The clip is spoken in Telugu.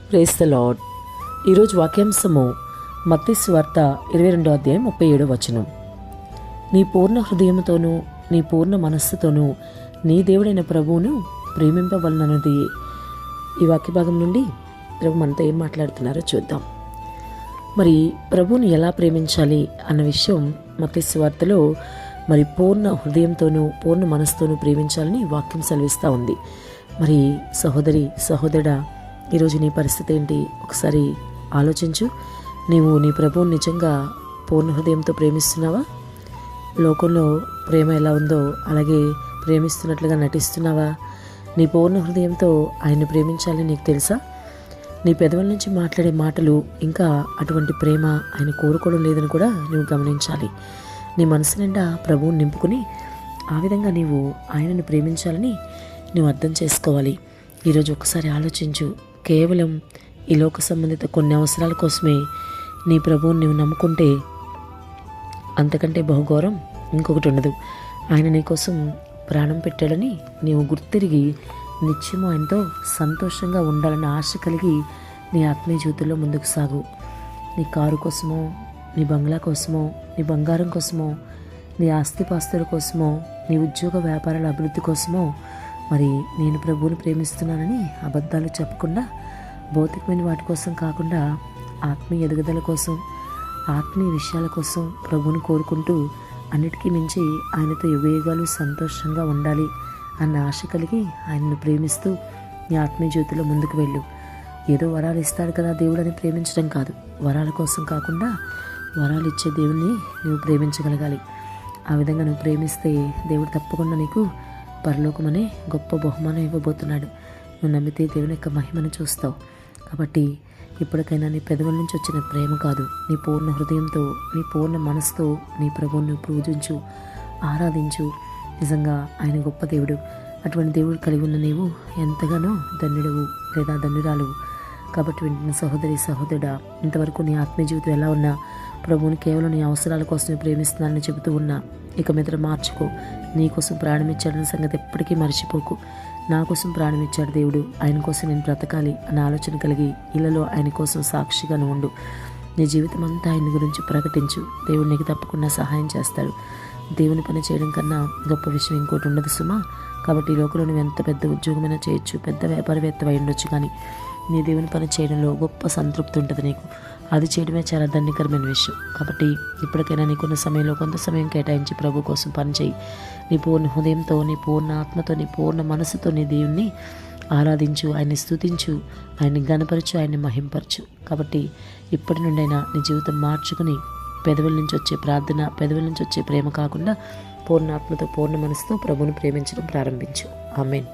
Praise the lord. ఈరోజు వాక్యాంశము మత్తయి సువార్త 22వ అధ్యాయం 37వ వచనం. నీ పూర్ణ హృదయముతోనూ నీ పూర్ణ మనస్సుతోనూ నీ దేవుడైన ప్రభువును ప్రేమింపవలనన్నది. ఈ వాక్యభాగం నుండి ప్రభు మనతో ఏం మాట్లాడుతున్నారో చూద్దాం. మరి ప్రభువును ఎలా ప్రేమించాలి అన్న విషయం మత్తయి సువార్తలో మరి పూర్ణ హృదయంతోనూ పూర్ణ మనస్సుతోనూ ప్రేమించాలని వాక్యం సెలవిస్తూ ఉంది. మరి సహోదరి సహోదరుడా, ఈరోజు నీ పరిస్థితి ఏంటి ఒకసారి ఆలోచించు. నీవు నీ ప్రభువుని నిజంగా పూర్ణ హృదయంతో ప్రేమిస్తున్నావా? లోకంలో ప్రేమ ఎలా ఉందో అలాగే ప్రేమిస్తున్నట్లుగా నటిస్తున్నావా? నీ పూర్ణ హృదయంతో ఆయన్ని ప్రేమించాలని నీకు తెలుసా? నీ పెదవుల నుంచి మాట్లాడే మాటలు ఇంకా అటువంటి ప్రేమ ఆయన కోరుకోవడం లేదని కూడా నువ్వు గమనించాలి. నీ మనసు నిండా ప్రభువుని నింపుకుని ఆ విధంగా నీవు ఆయనను ప్రేమించాలని నువ్వు అర్థం చేసుకోవాలి. ఈరోజు ఒకసారి ఆలోచించు. కేవలం ఈ లోక సంబంధిత కొన్ని అవసరాల కోసమే నీ ప్రభువుని నువ్వు నమ్ముకుంటే అంతకంటే బహుఘోరం ఇంకొకటి ఉండదు. ఆయన నీకోసం ప్రాణం పెట్టాడని నీవు గుర్తిరిగి నిత్యము ఆయనతో సంతోషంగా ఉండాలన్న ఆశ కలిగి నీ ఆత్మీయ జీవితంలో ముందుకు సాగు. నీ కారు కోసమో, నీ బంగ్లా కోసమో, నీ బంగారం కోసమో, నీ ఆస్తిపాస్తుల కోసమో, నీ ఉద్యోగ వ్యాపారాల అభివృద్ధి కోసమో మరి నేను ప్రభువుని ప్రేమిస్తున్నానని అబద్ధాలు చెప్పకుండా, భౌతికమైన వాటి కోసం కాకుండా ఆత్మీయ ఎదుగుదల కోసం, ఆత్మీయ విషయాల కోసం ప్రభువుని కోరుకుంటూ అన్నిటికీ మించి ఆయనతో యుగయుగాలు సంతోషంగా ఉండాలి అన్న ఆశ కలిగి ఆయనను ప్రేమిస్తూ నీ ఆత్మీయ జీవితంలో ముందుకు వెళ్ళు. ఏదో వరాలు ఇస్తాడు కదా దేవుడు అని ప్రేమించడం కాదు. వరాల కోసం కాకుండా వరాలు ఇచ్చే దేవుణ్ణి నువ్వు ప్రేమించగలగాలి. ఆ విధంగా నువ్వు ప్రేమిస్తే దేవుడు తప్పకుండా నీకు పరలోకం అనే గొప్ప బహుమానం ఇవ్వబోతున్నాడు. నువ్వు నమ్మితే దేవుని యొక్క మహిమను చూస్తావు. కాబట్టి ఇప్పటికైనా నీ పెదవుల నుంచి వచ్చిన ప్రేమ కాదు, నీ పూర్ణ హృదయంతో నీ పూర్ణ మనసుతో నీ ప్రభువును పూజించు, ఆరాధించు. నిజంగా ఆయన గొప్ప దేవుడు. అటువంటి దేవుడు కలిగి ఉన్న నీవు ఎంతగానో ధన్యుడవు లేదా ధన్యురాలువు. కాబట్టి వింటున్న సహోదరి సహోదరుడా, ఇంతవరకు నీ ఆత్మీయ జీవితం ఎలా ఉన్నా ప్రభువుని కేవలం నీ అవసరాల కోసమే ప్రేమిస్తున్నానని చెబుతూ ఉన్నా ఇక మీద మార్చుకో. నీ కోసం ప్రాణం ఇచ్చాడన్న సంగతి ఎప్పటికీ మర్చిపోకు. నా కోసం ప్రాణం ఇచ్చాడు దేవుడు, ఆయన కోసం నేను బ్రతకాలి అన్న ఆలోచన కలిగి ఇళ్లలో ఆయన కోసం సాక్షిగా ఉండు. నీ జీవితం అంతా ఆయన గురించి ప్రకటించు. దేవుడు నీకు తప్పకుండా సహాయం చేస్తాడు. దేవుని పని చేయడం కన్నా గొప్ప విషయం ఇంకోటి ఉండదు సుమా. కాబట్టి ఈ లోకంలో నువ్వు ఎంత పెద్ద ఉద్యోగమైనా చేయొచ్చు, పెద్ద వ్యాపారవేత్త అయి ఉండొచ్చు, కానీ నీ దేవుని పని చేయడంలో గొప్ప సంతృప్తి ఉంటుంది నీకు. అది చేయడమే చాలా ధన్యకరమైన విషయం. కాబట్టి ఇప్పటికైనా నీకున్న సమయంలో కొంత సమయం కేటాయించి ప్రభు కోసం పనిచేయి. నీ పూర్ణ హృదయంతో, నీ పూర్ణ ఆత్మతో, నీ పూర్ణ మనసుతో నీ దేవుణ్ణి ఆరాధించు, ఆయన్ని స్తుతించు, ఆయన్ని ఘనపరచు, ఆయన్ని మహింపరచు. కాబట్టి ఇప్పటి నుండైనా నీ జీవితం మార్చుకుని పెదవుల నుంచి వచ్చే ప్రార్థన, పెదవుల నుంచి వచ్చే ప్రేమ కాకుండా పూర్ణ ఆత్మతో పూర్ణ మనసుతో ప్రభువును ప్రేమించడం ప్రారంభించు. ఆమేన్.